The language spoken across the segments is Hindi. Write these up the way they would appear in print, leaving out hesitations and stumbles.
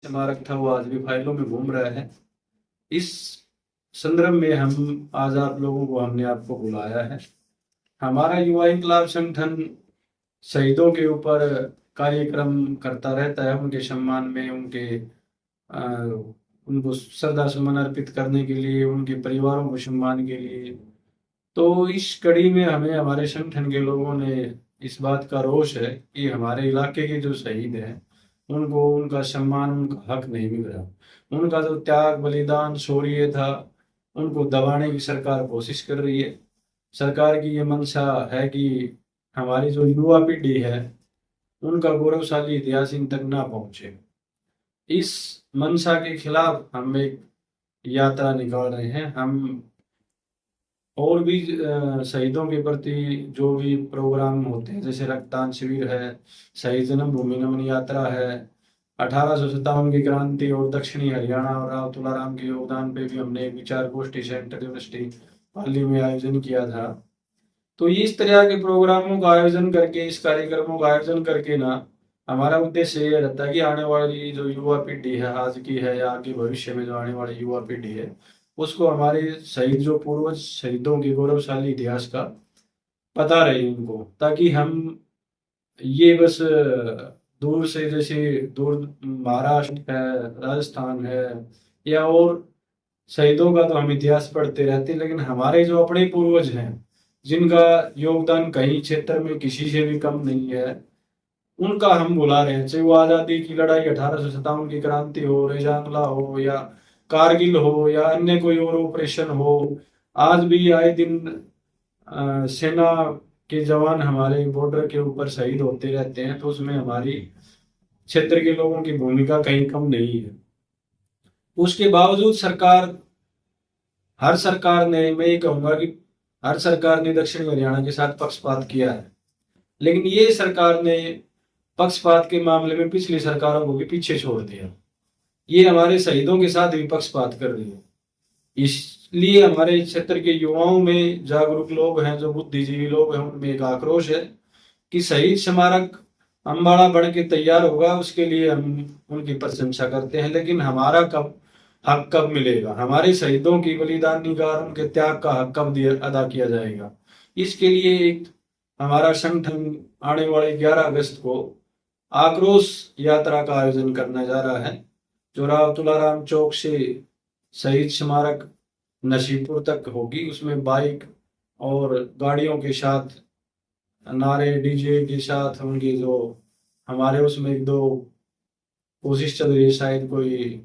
स्मारक था वो आज भी फाइलों में घूम रहा है। इस संदर्भ में हम आज आप लोगों को हमने आपको बुलाया है। हमारा युवा इंकलाब संगठन शहीदों के ऊपर कार्यक्रम करता रहता है, उनके सम्मान में, अ, उनको श्रद्धा सुमन अर्पित करने के लिए, उनके परिवारों को सम्मान के लिए। तो इस कड़ी में हमें हमारे संगठन के लोगों ने इस बात का रोष है कि हमारे इलाके के जो शहीद हैं उनको उनका सम्मान, उनका हक नहीं मिल रहा। उनका जो त्याग, बलिदान, शौर्य था, उनको दबाने की सरकार कोशिश कर रही है। सरकार की ये मंशा है कि हमारी जो युवा पीढ़ी है उनका गौरवशाली इतिहास इन तक ना पहुंचे। इस मंशा के खिलाफ हम एक यात्रा निकाल रहे हैं। हम और भी शहीदों के प्रति जो भी प्रोग्राम होते हैं, जैसे रक्तदान शिविर है, शहीद जन्मभूमि नमन यात्रा है, 1857 की क्रांति और दक्षिणी हरियाणा और राव तुलाराम के योगदान पे भी हमने एक विचार गोष्ठी सेंटर यूनिवर्सिटी पाली में आयोजन किया था। तो ये इस तरह के प्रोग्रामों का आयोजन करके, इस कार्यक्रमों का आयोजन करके ना, हमारा उद्देश्य ये रहता है कि आने वाली जो युवा पीढ़ी है, आज की है या आगे भविष्य में जो आने वाली युवा पीढ़ी है, उसको हमारे शहीद, जो पूर्वज शहीदों के गौरवशाली इतिहास का पता रहे उनको, ताकि हम ये बस दूर से, जैसे दूर महाराष्ट्र है, राजस्थान है या और शहीदों का तो हम इतिहास पढ़ते रहते हैं, लेकिन हमारे जो अपने पूर्वज हैं जिनका योगदान कहीं क्षेत्र में किसी से भी कम नहीं है, उनका हम बुला रहे हैं। चाहे वो आजादी की लड़ाई, 1857 की क्रांति हो, रेजांगला हो या कारगिल हो या अन्य कोई और ऑपरेशन हो। आज भी आए दिन सेना के जवान हमारे बॉर्डर के ऊपर शहीद होते रहते हैं, तो उसमें हमारी क्षेत्र के लोगों की भूमिका कहीं कम नहीं है। उसके बावजूद हर सरकार ने, मैं ये कहूंगा कि हर सरकार ने दक्षिण हरियाणा के साथ पक्षपात किया है, लेकिन ये सरकार ने पक्षपात के मामले में पिछली सरकारों को भी पीछे छोड़ दिया। ये हमारे शहीदों के साथ भी पक्षपात कर रही है। इसलिए हमारे क्षेत्र के युवाओं में, जागरूक लोग हैं, जो बुद्धिजीवी लोग हैं, उनमें एक आक्रोश है कि शहीद स्मारक अम्बाड़ा बन के तैयार होगा, उसके लिए हम उनकी प्रशंसा करते हैं, लेकिन हमारा हक कब मिलेगा? हमारे शहीदों की बलिदान निगार, उनके त्याग का हक कब अदा किया जाएगा? इसके लिए एक हमारा संगठन आने वाले 11 अगस्त को आक्रोश यात्रा का आयोजन करने जा रहा है, जो राव तुलाराम चौक से शहीद स्मारक नसीबपुर तक होगी। उसमें बाइक और गाड़ियों के साथ, नारे डीजे के साथ, उनकी जो हमारे उसमें एक दो कोशिश चल रही है, शायद कोई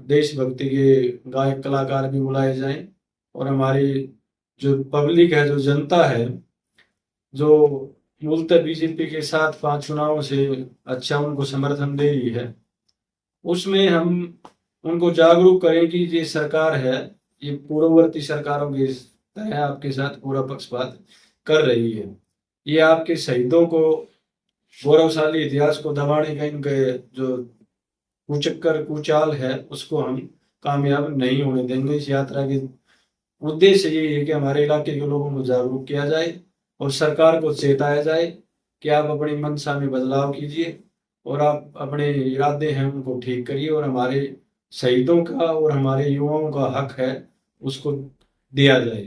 देशभक्ति के गायक कलाकार भी बुलाए जाएं। और हमारी जो पब्लिक है, जो जनता है, जो मूलतः बीजेपी के साथ 5 चुनावों से अच्छा उनको समर्थन दे रही है, उसमें हम उनको जागरूक करें कि ये सरकार है, ये पूर्ववर्ती सरकारों की तरह आपके साथ पूरा पक्षपात कर रही है। ये आपके शहीदों को, गौरवशाली इतिहास को दबाने का इनके जो कुचक्कर कुचाल है, उसको हम कामयाब नहीं होने देंगे। इस यात्रा के उद्देश्य यही है कि हमारे इलाके के लोगों को जागरूक किया जाए और सरकार को चेताया जाए कि आप अपनी मंशा में बदलाव कीजिए और आप अपने इरादे हैं उनको ठीक करिए, और हमारे शहीदों का और हमारे युवाओं का हक है उसको दिया जाए।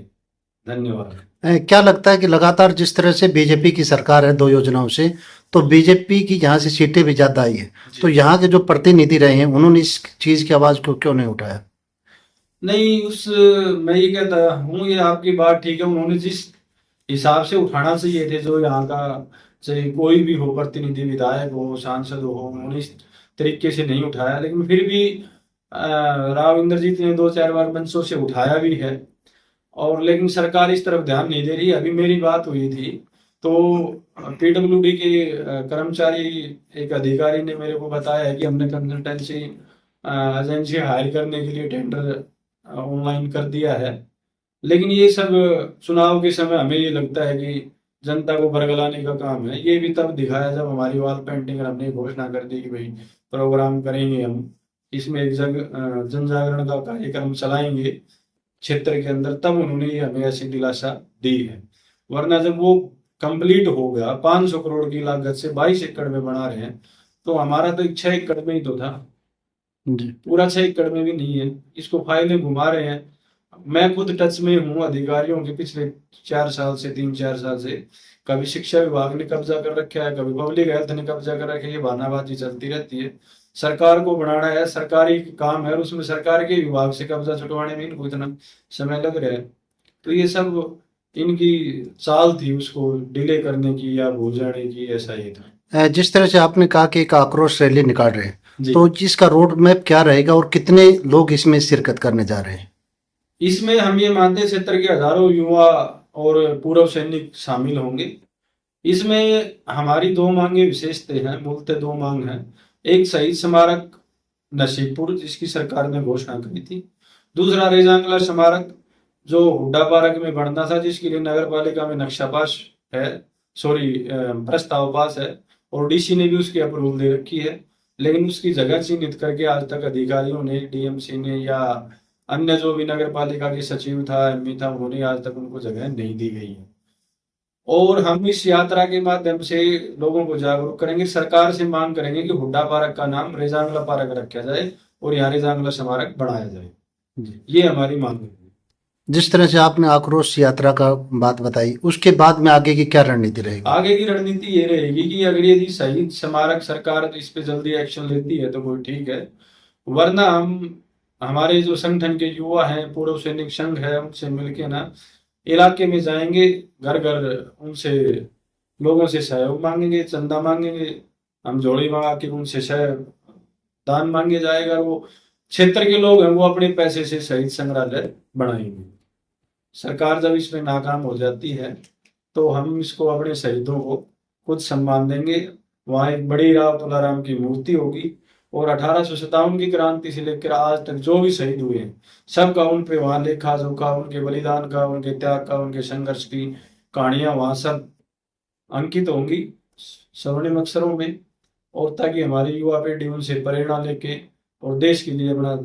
धन्यवाद। क्या लगता है कि लगातार जिस तरह से बीजेपी की सरकार है 2 योजनाओं से, तो बीजेपी की यहाँ से सीटें भी ज़्यादा आई है, तो यहाँ के जो प्रतिनिधि रहे हैं उन्होंने इस चीज़ की आवाज़ को क्यों नहीं उठाया? नहीं, मैं ये कहता हूँ, ये आपकी बात ठीक है, उन्होंने जिस हिसाब से उठाना चाहिए थे, जो यहाँ का चाहे कोई भी हो, प्रतिनिधि, विधायक हो, सांसद हो, उन्होंने इस तरीके से नहीं उठाया। लेकिन फिर भी राव इंद्रजीत ने 2-4 बार मंचों से उठाया भी है, और लेकिन सरकार इस तरफ ध्यान नहीं दे रही। अभी मेरी बात हुई थी तो पीडब्ल्यूडी के कर्मचारी, एक अधिकारी ने मेरे को बताया है कि हमने कंसल्टेंसी एजेंसी हायर करने के लिए टेंडर ऑनलाइन कर दिया है। लेकिन ये सब चुनाव के समय हमें ये लगता है कि जनता को बरगलाने का काम है। ये भी तब दिखाया जब हमारी वॉल पेंटिंग, हमने घोषणा कर दी कि भाई प्रोग्राम करेंगे हम, इसमें एक जन जागरण का कार्यक्रम चलाएंगे क्षेत्र के अंदर, तब उन्होंने ये हमें ऐसी दिलासा दी है। वरना जब वो कंप्लीट हो गया, 500 करोड़ की लागत से 22 एकड़ में बना रहे हैं, तो हमारा तो 6 एकड़ में ही तो था, जी पूरा 6 एकड़ में भी नहीं है। इसको फाइलें घुमा रहे हैं। मैं खुद टच में हूँ अधिकारियों के पिछले 4 साल से, 3-4 साल से। कभी शिक्षा विभाग ने कब्जा कर रखा है, कभी पब्लिक हेल्थ ने कब्जा कर रखा है, ये बहानाबाजी चलती रहती है। सरकार को बनाना है, सरकारी काम है, और उसमें सरकार के विभाग से कब्जा छुटवाने में इनको इतना समय लग रहा है। तो ये सब इनकी चाल थी उसको डिले करने की या भूल जाने की, ऐसा ही था। जिस तरह से आपने कहा कि एक आक्रोश रैली निकाल रहे हैं, जी। तो जिसका रोड मैप क्या रहेगा और कितने लोग इसमें शिरकत करने जा रहे हैं? इसमें हम ये मानते हैं क्षेत्र के हजारों युवा और पूर्व सैनिक शामिल होंगे। इसमें हमारी 2 मांगे विशेषते हैं, मूलतः 2 मांग हैं। एक शहीद स्मारक नसीबपुर, जिसकी सरकार ने घोषणा करी थी। दूसरा रेजांगला स्मारक, जो हुड्डा पार्क में बनना था, जिसके लिए नगर पालिका में नक्शा पास है, सॉरी प्रस्ताव पास है, और डीसी ने भी उसकी अप्रूवल दे रखी है। लेकिन उसकी जगह चिन्हित करके आज तक अधिकारियों ने, डीएमसी ने या अन्य जो भी नगर पालिका के सचिव था, एमपी था, उन्होंने आज तक उनको जगह नहीं दी गई है। और हम इस यात्रा के माध्यम से लोगों को जागरूक करेंगे, सरकार से मांग करेंगे कि हुड्डा पार्क का नाम रेजांगला पार्क रखा जाए और यहाँ रेजांगला स्मारक बनाया जाए। ये हमारी मांग है। जिस तरह से आपने आक्रोश यात्रा का बात बताई, उसके बाद में आगे की क्या रणनीति रहेगी? आगे की रणनीति ये रहेगी कि अगर यदि शहीद स्मारक सरकार इस पे जल्दी एक्शन लेती है तो कोई ठीक है, वरना हम हमारे जो संगठन के युवा हैं, पूर्व सैनिक संघ है, उनसे मिलके ना इलाके में जाएंगे, घर घर उनसे लोगों से सहयोग मांगेंगे, चंदा मांगेंगे। हम झोली मंगा के उनसे दान मांगे जाएगा। वो क्षेत्र के लोग हैं, वो अपने पैसे से शहीद संग्रहालय बनाएंगे। सरकार जब इसमें नाकाम हो जाती है तो हम इसको अपने शहीदों को कुछ सम्मान देंगे। वहाँ एक बड़ी राव तुलाराम की मूर्ति होगी, और 1857 की क्रांति से लेकर आज तक जो भी शहीद हुए हैं, सबका उन पे वहाँ लेखा जोखा, उनके बलिदान का, उनके त्याग का, उनके संघर्ष की कहानियां वहाँ सब अंकित होंगी स्वर्णिम अक्षरों में। और ताकि हमारी युवा पीढ़ी उनसे प्रेरणा लेके और देश के लिए अपना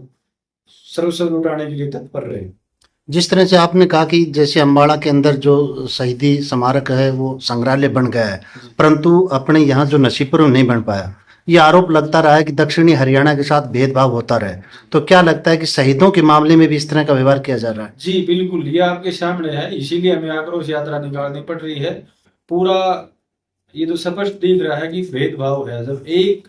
सर्वस्व लुटाने के लिए तत्पर रहे। जिस तरह से आपने कहा कि जैसे अम्बाड़ा के अंदर जो शहीदी स्मारक है वो संग्रहालय बन गया है, परंतु अपने यहाँ जो नसीबपुर में नहीं बन पाया, ये आरोप लगता रहा है कि दक्षिणी हरियाणा के साथ भेदभाव होता रहे। तो क्या लगता है कि शहीदों के मामले में भी इस तरह का व्यवहार किया जा रहा है? जी बिल्कुल, ये आपके सामने है, इसीलिए हमें आक्रोश यात्रा निकालनी पड़ रही है। पूरा ये तो स्पष्ट दिख रहा है कि भेदभाव है। जब एक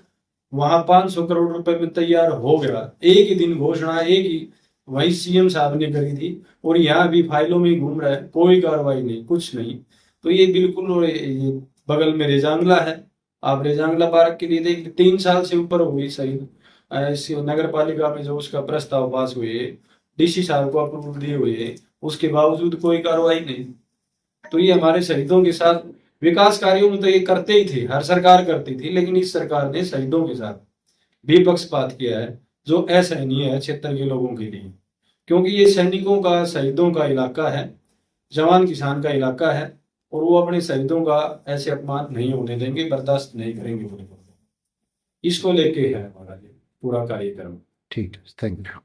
वहां 500 करोड़ रुपए में तैयार हो गया, एक ही दिन घोषणा एक ही वही सीएम साहब ने करी थी, और यहाँ भी फाइलों में घूम रहा है, कोई कार्रवाई नहीं, कुछ नहीं। तो ये बिल्कुल, और ये बगल में रेजांगला है, आप रेजांगला पार्क के लिए देख, 3 साल से ऊपर हो गई शहीद इस नगर पालिका में जो उसका प्रस्ताव पास हुए, डीसी साहब को अप्रूवल दिए हुए, उसके बावजूद कोई कार्रवाई नहीं। तो ये हमारे शहीदों के साथ विकास कार्यों में तो ये करते ही थे, हर सरकार करती थी, लेकिन इस सरकार ने शहीदों के साथ भी पक्षपात किया है, जो असहनीय है क्षेत्र के लोगों के लिए। क्योंकि ये सैनिकों का, शहीदों का इलाका है, जवान किसान का इलाका है, और वो अपने शहीदों का ऐसे अपमान नहीं होने देंगे, बर्दाश्त नहीं करेंगे। इसको लेके है हमारा ये पूरा कार्यक्रम। ठीक है, थैंक यू।